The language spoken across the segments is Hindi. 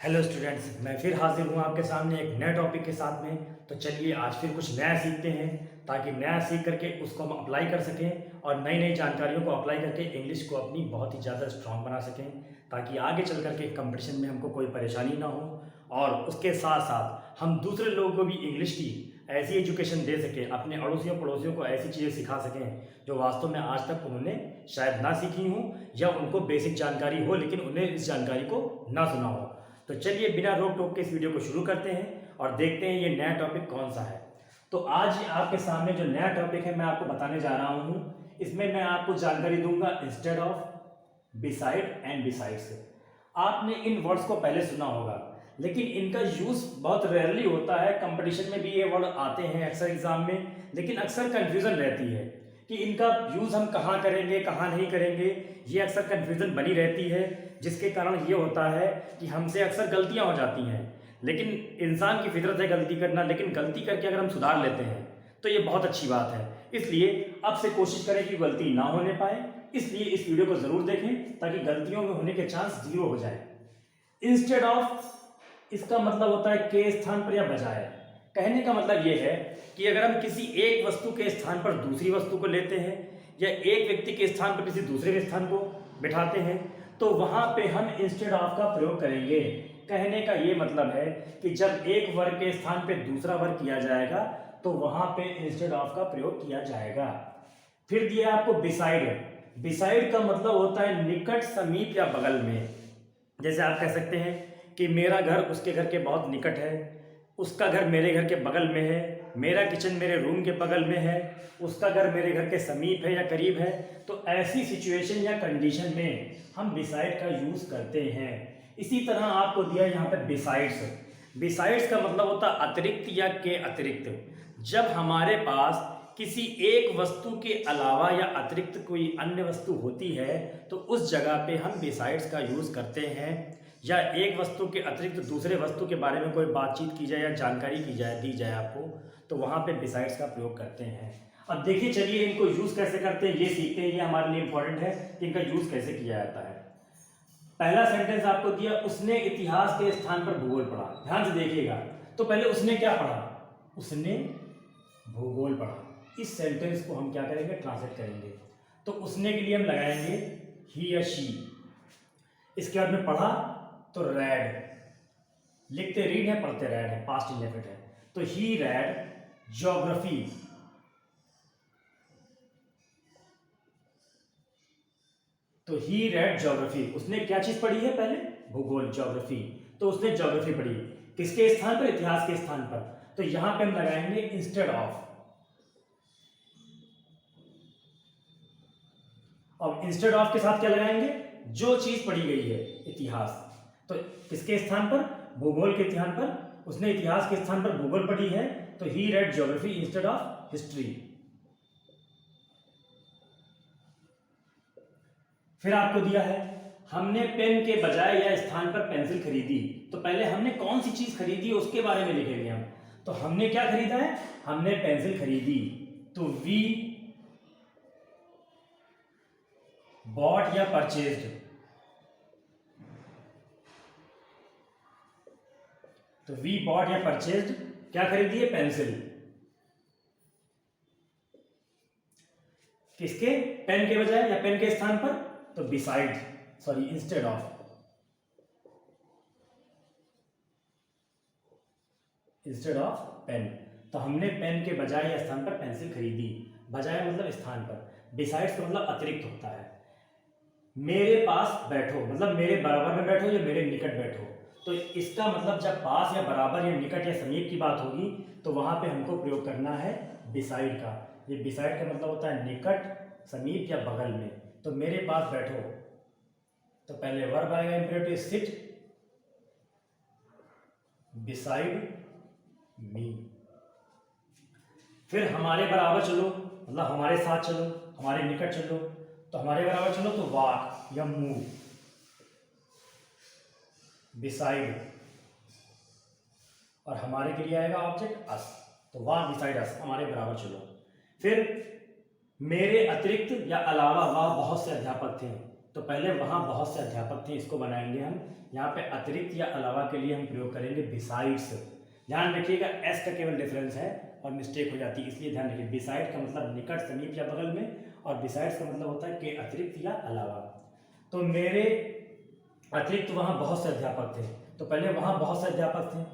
हेलो स्टूडेंट्स, मैं फिर हाजिर हूँ आपके सामने एक नए टॉपिक के साथ में। तो चलिए आज फिर कुछ नया सीखते हैं ताकि नया सीख करके उसको हम अप्लाई कर सकें और नई नई जानकारियों को अप्लाई करके इंग्लिश को अपनी बहुत ही ज़्यादा स्ट्रांग बना सकें, ताकि आगे चल करके कंपटीशन में हमको कोई परेशानी ना हो और उसके साथ साथ हम दूसरे लोगों को भी इंग्लिश की ऐसी एजुकेशन दे सकें, अपने अड़ोसियों पड़ोसियों को ऐसी चीज़ें सिखा सकें जो वास्तव में आज तक उन्होंने शायद ना सीखी हों या उनको बेसिक जानकारी हो लेकिन उन्हें इस जानकारी को ना सुना हो। तो चलिए बिना रोक टोक के इस वीडियो को शुरू करते हैं और देखते हैं ये नया टॉपिक कौन सा है। तो आज आपके सामने जो नया टॉपिक है मैं आपको बताने जा रहा हूँ, इसमें मैं आपको जानकारी दूंगा instead of, beside and besides. आपने इन वर्ड्स को पहले सुना होगा लेकिन इनका यूज बहुत रेयरली होता है। कंपटीशन में भी ये वर्ड आते हैं अक्सर एग्जाम में, लेकिन अक्सर कंफ्यूजन रहती है कि इनका यूज हम कहाँ करेंगे कहाँ नहीं करेंगे। ये अक्सर कंफ्यूजन बनी रहती है, जिसके कारण ये होता है कि हमसे अक्सर गलतियां हो जाती हैं। लेकिन इंसान की फितरत है गलती करना, लेकिन गलती करके अगर हम सुधार लेते हैं तो ये बहुत अच्छी बात है। इसलिए अब से कोशिश करें कि गलती ना होने पाए, इसलिए इस वीडियो को जरूर देखें ताकि गलतियों में होने के चांस जीरो हो जाए। इंस्टेड ऑफ, इसका मतलब होता है के स्थान पर या बजाय। कहने का मतलब यह है कि अगर हम किसी एक वस्तु के स्थान पर दूसरी वस्तु को लेते हैं या एक व्यक्ति के स्थान पर किसी दूसरे के स्थान को बिठाते हैं तो वहां पे हम इंस्टेड ऑफ का प्रयोग करेंगे। कहने का यह मतलब है कि जब एक वर्ग के स्थान पे दूसरा वर्ग किया जाएगा तो वहां पे इंस्टेड ऑफ का प्रयोग किया जाएगा। फिर दिया आपको बिसाइड। बिसाइड का मतलब होता है निकट, समीप या बगल में। जैसे आप कह सकते हैं कि मेरा घर उसके घर के बहुत निकट है, उसका घर मेरे घर के बगल में है, मेरा किचन मेरे रूम के बगल में है, उसका घर मेरे घर के समीप है या करीब है। तो ऐसी सिचुएशन या कंडीशन में हम बिसाइड का यूज करते हैं। इसी तरह आपको दिया यहाँ पे बिसाइड्स। बिसाइड्स का मतलब होता है अतिरिक्त या के अतिरिक्त। जब हमारे पास किसी एक वस्तु के अलावा या अतिरिक्त कोई अन्य वस्तु होती है तो उस जगह पे हम बिसाइड्स का यूज करते हैं। या एक वस्तु के अतिरिक्त दूसरे वस्तु के बारे में कोई बातचीत की जाए या जानकारी की जाए दी जाए आपको, तो वहां पे बिसाइड्स का प्रयोग करते हैं। अब देखिए, चलिए इनको यूज कैसे करते हैं ये सीखते हैं। ये हमारे लिए इंपॉर्टेंट है कि इनका यूज कैसे किया जाता है। पहला सेंटेंस आपको दिया, उसने इतिहास के स्थान पर भूगोल पढ़ा। ध्यान से देखिएगा, तो पहले उसने क्या पढ़ा? उसने भूगोल पढ़ा। इस सेंटेंस को हम क्या करेंगे? ट्रांसलेट करेंगे। तो उसने के लिए हम लगाएंगे ही या शी। इसके बाद में पढ़ा तो रेड, लिखते रीड है पढ़ते रेड है, पास्ट इंडेफिनिट है। तो ही रेड ज्योग्राफी। तो ही रेड ज्योग्राफी, उसने क्या चीज पढ़ी है? पहले भूगोल, ज्योग्राफी। तो उसने ज्योग्राफी पढ़ी। किसके स्थान पर? इतिहास के स्थान पर। तो यहां पे हम लगाएंगे इंस्टेड ऑफ। और इंस्टेड ऑफ के साथ क्या लगाएंगे? जो चीज पढ़ी गई है, इतिहास। तो किसके स्थान पर? भूगोल के स्थान पर। उसने इतिहास के स्थान पर भूगोल पढ़ी है, तो he read geography instead of history. फिर आपको दिया है, हमने पेन के बजाय या स्थान पर पेंसिल खरीदी। तो पहले हमने कौन सी चीज खरीदी उसके बारे में लिखेंगे हम। तो हमने क्या खरीदा है? हमने पेंसिल खरीदी। तो वी बॉट या परचेज्ड। तो वी बॉट या परचेज्ड क्या खरीदी है? पेंसिल। किसके? पेन के बजाय या पेन के स्थान पर? तो beside, sorry instead of. Instead of pen. तो हमने पेन के बजाय या स्थान पर पेंसिल खरीदी। बजाय मतलब स्थान पर, बिसाइड्स का मतलब अतिरिक्त होता है। मेरे पास बैठो मतलब मेरे बराबर में बैठो या मेरे निकट बैठो। तो इसका मतलब जब पास या बराबर या निकट या समीप की बात होगी तो वहां पे हमको प्रयोग करना है बिसाइड का। ये बिसाइड का मतलब होता है निकट, समीप या बगल में। तो मेरे पास बैठो, तो पहले वर्ब आएगा इंपेरेटिव, सिट बिसाइड मी। फिर हमारे बराबर चलो मतलब हमारे साथ चलो, हमारे निकट चलो। तो हमारे बराबर चलो तो वॉक या मूव, बिसाइड। और हमारे के लिए आएगा ऑब्जेक्ट अस, तो वॉक बिसाइड अस, हमारे बराबर चलो। फिर मेरे अतिरिक्त या अलावा वह बहुत से अध्यापक थे। तो पहले वहाँ बहुत से अध्यापक थे, इसको बनाएंगे हम। यहाँ पे अतिरिक्त या अलावा के लिए हम प्रयोग करेंगे बिसाइड्स। ध्यान रखिएगा, एस का केवल डिफरेंस है और मिस्टेक हो जाती है, इसलिए ध्यान रखिए। बिसाइड का मतलब निकट, समीप या बगल में, और बिसाइड्स का मतलब होता है कि अतिरिक्त या अलावा। तो मेरे अतिरिक्त वहाँ बहुत से अध्यापक थे, तो पहले वहाँ बहुत से अध्यापक थे।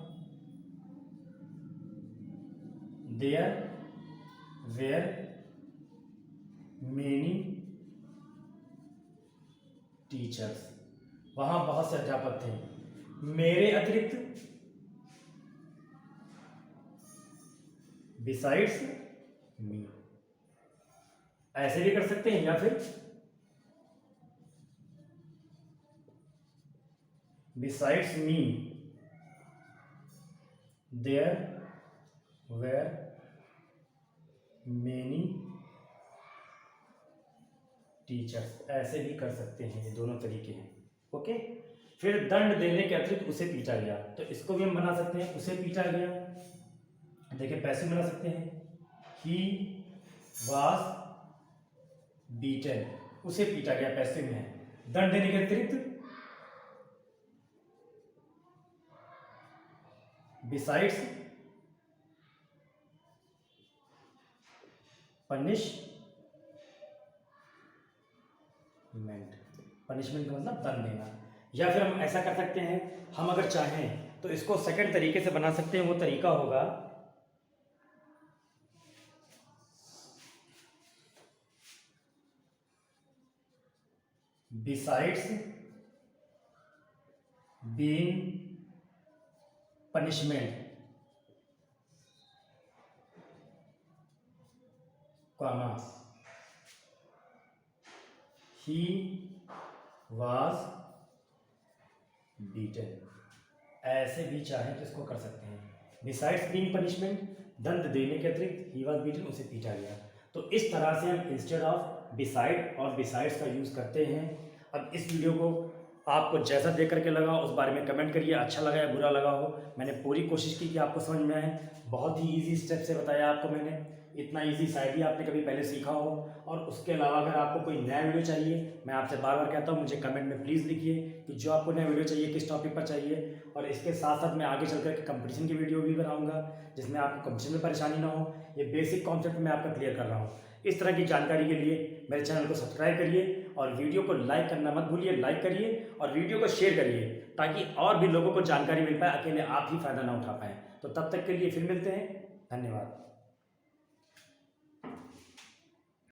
देयर वेयर मेनी टीचर्स, वहां बहुत से अध्यापक थे। मेरे अतिरिक्त बिसाइड्स मी, ऐसे भी कर सकते हैं, या फिर besides me there were many teachers, ऐसे भी कर सकते हैं। ये दोनों तरीके हैं। ओके, फिर दंड देने के अतिरिक्त उसे पीटा गया, तो इसको भी हम बना सकते हैं, उसे पीटा गया। देखिए पैसिव बना सकते हैं, ही वाज बीटन, उसे पीटा गया, पैसिव में है। दंड देने के अतिरिक्त बिसाइड्स पनिशमेंट, पनिशमेंट का मतलब दंड देना। या फिर हम ऐसा कर सकते हैं, हम अगर चाहें तो इसको सेकंड तरीके से बना सकते हैं। वो तरीका होगा besides being punishment, comma he was beaten, ऐसे भी चाहें तो इसको कर सकते हैं। बिसाइड्स बीइंग पनिशमेंट, दंड देने के अतिरिक्त ही वाज बीटन, उसे पीटा गया। तो इस तरह से हम इंस्टेड ऑफ बिसाइड और बिसाइड्स का यूज़ करते हैं। अब इस वीडियो को आपको जैसा देख करके लगा उस बारे में कमेंट करिए, अच्छा लगा या बुरा लगा हो। मैंने पूरी कोशिश की कि आपको समझ में आए, बहुत ही इजी स्टेप से बताया आपको मैंने। इतना इजी शायद ही आपने कभी पहले सीखा हो। और उसके अलावा अगर आपको कोई नया वीडियो चाहिए, मैं आपसे बार बार कहता हूँ मुझे कमेंट में प्लीज़ लिखिए कि जो आपको नया वीडियो चाहिए, किस टॉपिक पर चाहिए। और इसके साथ साथ मैं आगे चल कर कंपटीशन की वीडियो भी बनाऊँगा, जिसमें आपको कंपटीशन में परेशानी ना हो। ये बेसिक कॉन्सेप्ट मैं आपका क्लियर कर रहा हूँ। इस तरह की जानकारी के लिए मेरे चैनल को सब्सक्राइब करिए और वीडियो को लाइक करना मत भूलिए। लाइक करिए और वीडियो को शेयर करिए, ताकि और भी लोगों को जानकारी मिल पाए, अकेले आप ही फ़ायदा ना उठा पाएँ। तो तब तक के लिए फिर मिलते हैं, धन्यवाद।